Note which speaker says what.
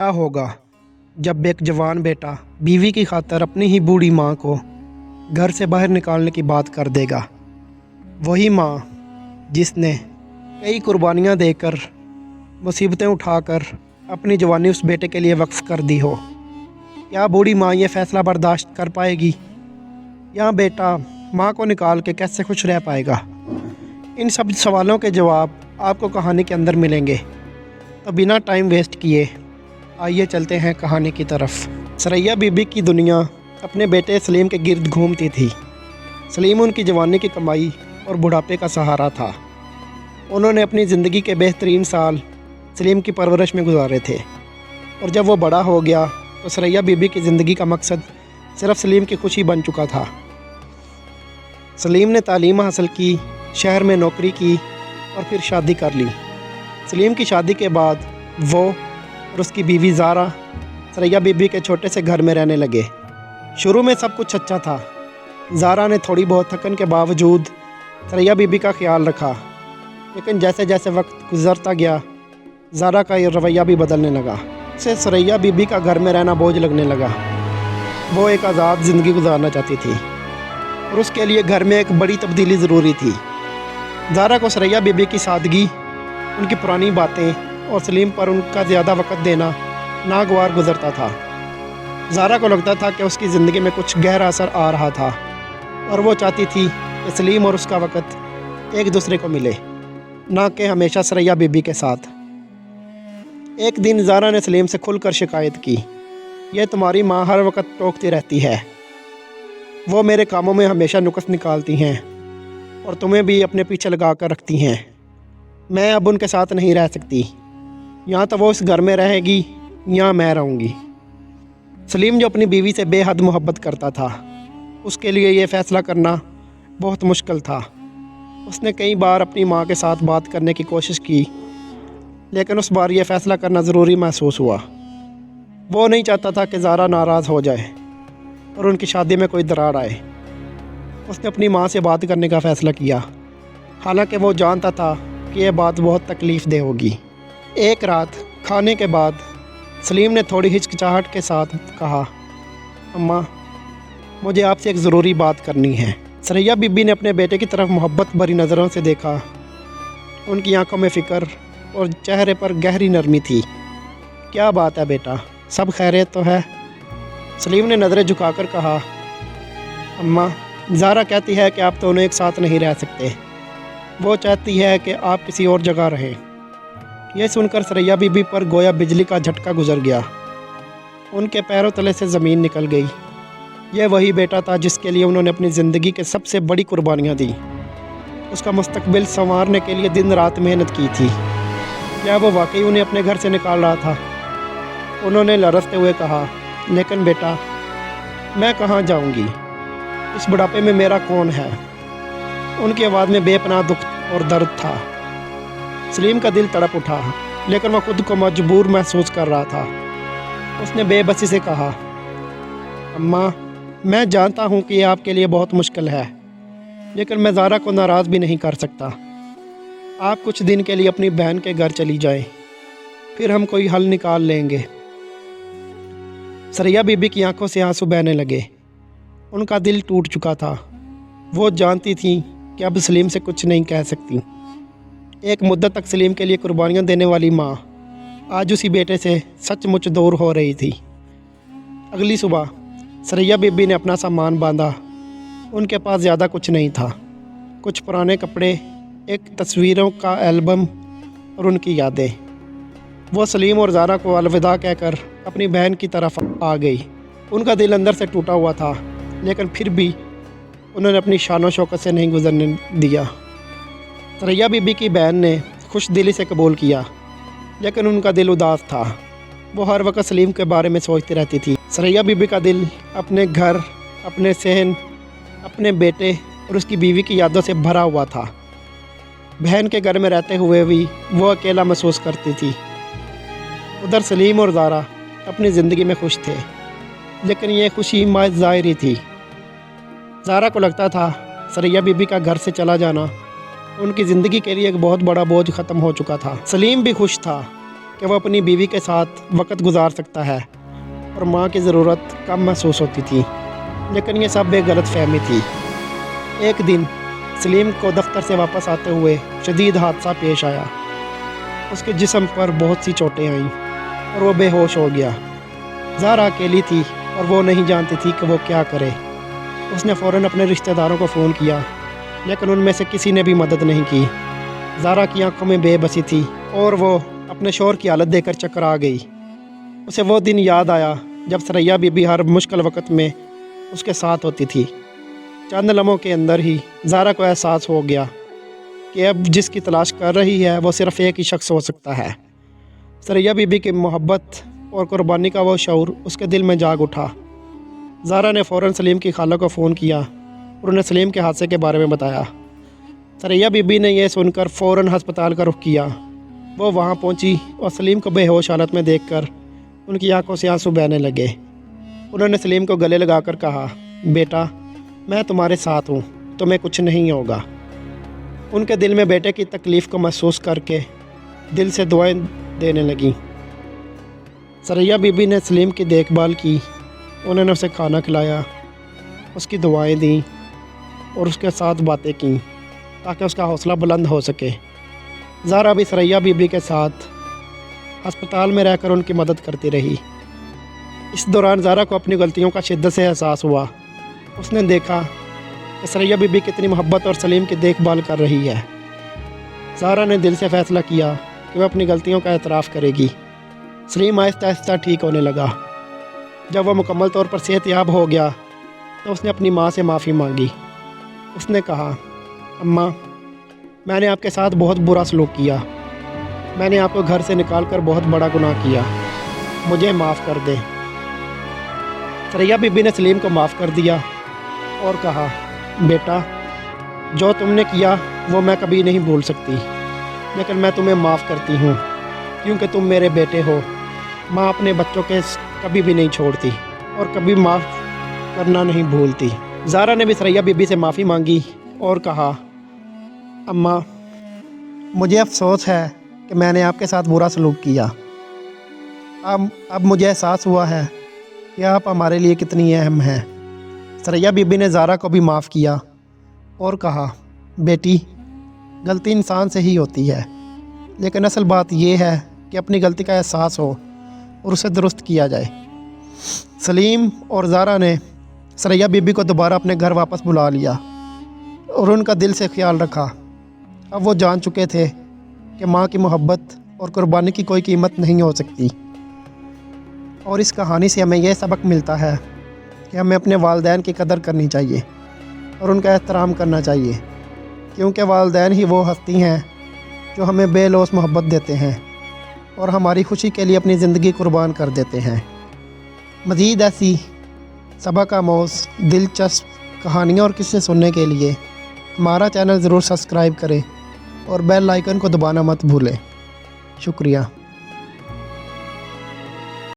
Speaker 1: क्या होगा जब एक जवान बेटा बीवी की खातिर अपनी ही बूढ़ी माँ को घर से बाहर निकालने की बात कर देगा। वही माँ जिसने कई कुर्बानियाँ देकर मुसीबतें उठाकर अपनी जवानी उस बेटे के लिए वक्फ कर दी हो। क्या बूढ़ी माँ ये फ़ैसला बर्दाश्त कर पाएगी, या बेटा माँ को निकाल के कैसे खुश रह पाएगा? इन सब सवालों के जवाब आपको कहानी के अंदर मिलेंगे। तो बिना टाइम वेस्ट किए आइए चलते हैं कहानी की तरफ। सरैया बीबी की दुनिया अपने बेटे सलीम के गिर्द घूमती थी। सलीम उनकी जवानी की कमाई और बुढ़ापे का सहारा था। उन्होंने अपनी ज़िंदगी के बेहतरीन साल सलीम की परवरिश में गुजारे थे, और जब वो बड़ा हो गया तो सरैया बीबी की ज़िंदगी का मकसद सिर्फ सलीम की खुशी बन चुका था। सलीम ने तालीम हासिल की, शहर में नौकरी की और फिर शादी कर ली। सलीम की शादी के बाद वो और उसकी बीवी ज़ारा सरैया बीबी के छोटे से घर में रहने लगे। शुरू में सब कुछ अच्छा था। ज़ारा ने थोड़ी बहुत थकन के बावजूद सरैया बीबी का ख्याल रखा, लेकिन जैसे जैसे वक्त गुजरता गया ज़ारा का ये रवैया भी बदलने लगा। उसे सरैया बीबी का घर में रहना बोझ लगने लगा। वो एक आज़ाद ज़िंदगी गुजारना चाहती थी, और उसके लिए घर में एक बड़ी तब्दीली ज़रूरी थी। ज़ारा को सरैया बीबी की सादगी, उनकी पुरानी बातें और सलीम पर उनका ज़्यादा वक़्त देना नागवार गुज़रता था। ज़ारा को लगता था कि उसकी ज़िंदगी में कुछ गहरा असर आ रहा था, और वो चाहती थी कि सलीम और उसका वक़्त एक दूसरे को मिले, ना कि हमेशा सरैया बीबी के साथ। एक दिन ज़ारा ने सलीम से खुलकर शिकायत की, यह तुम्हारी माँ हर वक्त टोकती रहती है। वो मेरे कामों में हमेशा नुक्स निकालती हैं और तुम्हें भी अपने पीछे लगा कर रखती हैं। मैं अब उनके साथ नहीं रह सकती। या तो वो इस घर में रहेगी या मैं रहूँगी। सलीम जो अपनी बीवी से बेहद मोहब्बत करता था, उसके लिए ये फ़ैसला करना बहुत मुश्किल था। उसने कई बार अपनी माँ के साथ बात करने की कोशिश की, लेकिन उस बार यह फ़ैसला करना ज़रूरी महसूस हुआ। वो नहीं चाहता था कि ज़ारा नाराज़ हो जाए और उनकी शादी में कोई दरार आए। उसने अपनी माँ से बात करने का फ़ैसला किया, हालांकि वो जानता था कि यह बात बहुत तकलीफ़ देह होगी। एक रात खाने के बाद सलीम ने थोड़ी हिचकिचाहट के साथ कहा, अम्मा मुझे आपसे एक ज़रूरी बात करनी है। सरैया बीबी ने अपने बेटे की तरफ मोहब्बत भरी नज़रों से देखा। उनकी आंखों में फ़िक्र और चेहरे पर गहरी नरमी थी। क्या बात है बेटा, सब खैरियत तो है? सलीम ने नज़रें झुकाकर कहा, अम्मा ज़ारा कहती है कि आप दोनों एक साथ नहीं रह सकते। वो चाहती है कि आप किसी और जगह रहें। यह सुनकर सरैया बीबी पर गोया बिजली का झटका गुजर गया। उनके पैरों तले से ज़मीन निकल गई। यह वही बेटा था जिसके लिए उन्होंने अपनी ज़िंदगी के सबसे बड़ी कुर्बानियाँ दी। उसका मुस्तकबिल संवारने के लिए दिन रात मेहनत की थी। क्या वो वाकई उन्हें अपने घर से निकाल रहा था? उन्होंने लरसते हुए कहा, लेकिन बेटा मैं कहाँ जाऊँगी? इस बुढ़ापे में मेरा कौन है? उनकी आवाज़ में बेपनाह दुख और दर्द था। सलीम का दिल तड़प उठा, लेकिन वह खुद को मजबूर महसूस कर रहा था। उसने बेबसी से कहा, अम्मा मैं जानता हूँ कि यह आपके लिए बहुत मुश्किल है, लेकिन मैं ज़ारा को नाराज़ भी नहीं कर सकता। आप कुछ दिन के लिए अपनी बहन के घर चली जाएं, फिर हम कोई हल निकाल लेंगे। सरैया बीबी की आंखों से आंसू बहने लगे। उनका दिल टूट चुका था। वो जानती थी कि अब सलीम से कुछ नहीं कह सकती। एक मुद्दत तक सलीम के लिए कुर्बानियाँ देने वाली माँ आज उसी बेटे से सचमुच दूर हो रही थी। अगली सुबह सरैया बीबी ने अपना सामान बांधा। उनके पास ज़्यादा कुछ नहीं था। कुछ पुराने कपड़े, एक तस्वीरों का एल्बम और उनकी यादें। वो सलीम और ज़ारा को अलविदा कहकर अपनी बहन की तरफ आ गई। उनका दिल अंदर से टूटा हुआ था, लेकिन फिर भी उन्होंने अपनी शान शौकत से नहीं गुजरने दिया। सरैया बीबी की बहन ने खुश दिली से कबूल किया, लेकिन उनका दिल उदास था। वो हर वक्त सलीम के बारे में सोचती रहती थी। सरैया बीबी का दिल अपने घर, अपने सहन, अपने बेटे और उसकी बीवी की यादों से भरा हुआ था। बहन के घर में रहते हुए भी वो अकेला महसूस करती थी। उधर सलीम और ज़ारा अपनी ज़िंदगी में खुश थे, लेकिन ये खुशी महज ज़ाहिरी थी। ज़ारा को लगता था सरैया बीबी का घर से चला जाना उनकी ज़िंदगी के लिए एक बहुत बड़ा बोझ ख़त्म हो चुका था। सलीम भी खुश था कि वो अपनी बीवी के साथ वक्त गुजार सकता है और माँ की ज़रूरत कम महसूस होती थी, लेकिन ये सब एक गलत फहमी थी। एक दिन सलीम को दफ्तर से वापस आते हुए शदीद हादसा पेश आया। उसके जिस्म पर बहुत सी चोटें आईं और वो बेहोश हो गया। ज़ारा अकेली थी और वो नहीं जानती थी कि वो क्या करे। उसने फ़ौरन अपने रिश्तेदारों को फ़ोन किया, लेकिन उनमें से किसी ने भी मदद नहीं की। ज़ारा की आंखों में बेबसी थी और वो अपने शौहर की हालत देखकर चकरा गई। उसे वो दिन याद आया जब सरैया बीबी हर मुश्किल वक़्त में उसके साथ होती थी। चंद लम्हों के अंदर ही ज़ारा को एहसास हो गया कि अब जिसकी तलाश कर रही है वो सिर्फ़ एक ही शख्स हो सकता है। सरैया बीबी की मोहब्बत और कुर्बानी का वो शऊर उसके दिल में जाग उठा। ज़ारा ने फ़ौरन सलीम की खाला को फ़ोन किया और उन्हें सलीम के हादसे के बारे में बताया। सरैया बीबी ने यह सुनकर फ़ौरन हस्पताल का रुख किया। वो वहाँ पहुँची और सलीम को बेहोश हालत में देखकर उनकी आंखों से आंसू बहने लगे। उन्होंने सलीम को गले लगाकर कहा, बेटा मैं तुम्हारे साथ हूँ, तुम्हें कुछ नहीं होगा। उनके दिल में बेटे की तकलीफ़ को महसूस करके दिल से दुआएं देने लगीं। सरैया बीबी ने सलीम की देखभाल की, उन्होंने उसे खाना खिलाया, उसकी दुआएं दी और उसके साथ बातें की ताकि उसका हौसला बुलंद हो सके। ज़ारा भी सरैया बीबी के साथ अस्पताल में रहकर उनकी मदद करती रही। इस दौरान ज़ारा को अपनी गलतियों का शिद्दत से एहसास हुआ। उसने देखा कि सरैया बीबी कितनी मोहब्बत और सलीम की देखभाल कर रही है। ज़ारा ने दिल से फ़ैसला किया कि वह अपनी गलतियों का एतराफ़ करेगी। सलीम आहिस्ता आहिस्ता ठीक होने लगा। जब वह मुकम्मल तौर पर सेहतयाब हो गया तो उसने अपनी माँ से माफ़ी मांगी। उसने कहा, अम्मा मैंने आपके साथ बहुत बुरा सलूक किया, मैंने आपको घर से निकाल कर बहुत बड़ा गुनाह किया, मुझे माफ़ कर दें। सरैया बीबी ने सलीम को माफ़ कर दिया और कहा, बेटा जो तुमने किया वो मैं कभी नहीं भूल सकती, लेकिन मैं तुम्हें माफ़ करती हूँ क्योंकि तुम मेरे बेटे हो। माँ अपने बच्चों के कभी भी नहीं छोड़ती और कभी माफ़ करना नहीं भूलती। ज़ारा ने भी सरैया बीबी से माफ़ी मांगी और कहा, अम्मा मुझे अफसोस है कि मैंने आपके साथ बुरा सलूक किया। अब मुझे एहसास हुआ है कि आप हमारे लिए कितनी अहम हैं। सरैया बीबी ने ज़ारा को भी माफ़ किया और कहा, बेटी गलती इंसान से ही होती है, लेकिन असल बात यह है कि अपनी गलती का एहसास हो और उसे दुरुस्त किया जाए। सलीम और ज़ारा ने सरैया बीबी को दोबारा अपने घर वापस बुला लिया और उनका दिल से ख्याल रखा। अब वो जान चुके थे कि माँ की मोहब्बत और कुर्बानी की कोई कीमत नहीं हो सकती। और इस कहानी से हमें यह सबक मिलता है कि हमें अपने वालिदैन की कदर करनी चाहिए और उनका एहतराम करना चाहिए, क्योंकि वालिदैन ही वो हस्ती हैं जो हमें बेलौस मोहब्बत देते हैं और हमारी खुशी के लिए अपनी ज़िंदगी कुर्बान कर देते हैं। मज़ीद ऐसी सबक आमोज़ दिलचस्प कहानियाँ और किस्से सुनने के लिए हमारा चैनल ज़रूर सब्सक्राइब करें और बेल आइकन को दबाना मत भूलें। शुक्रिया।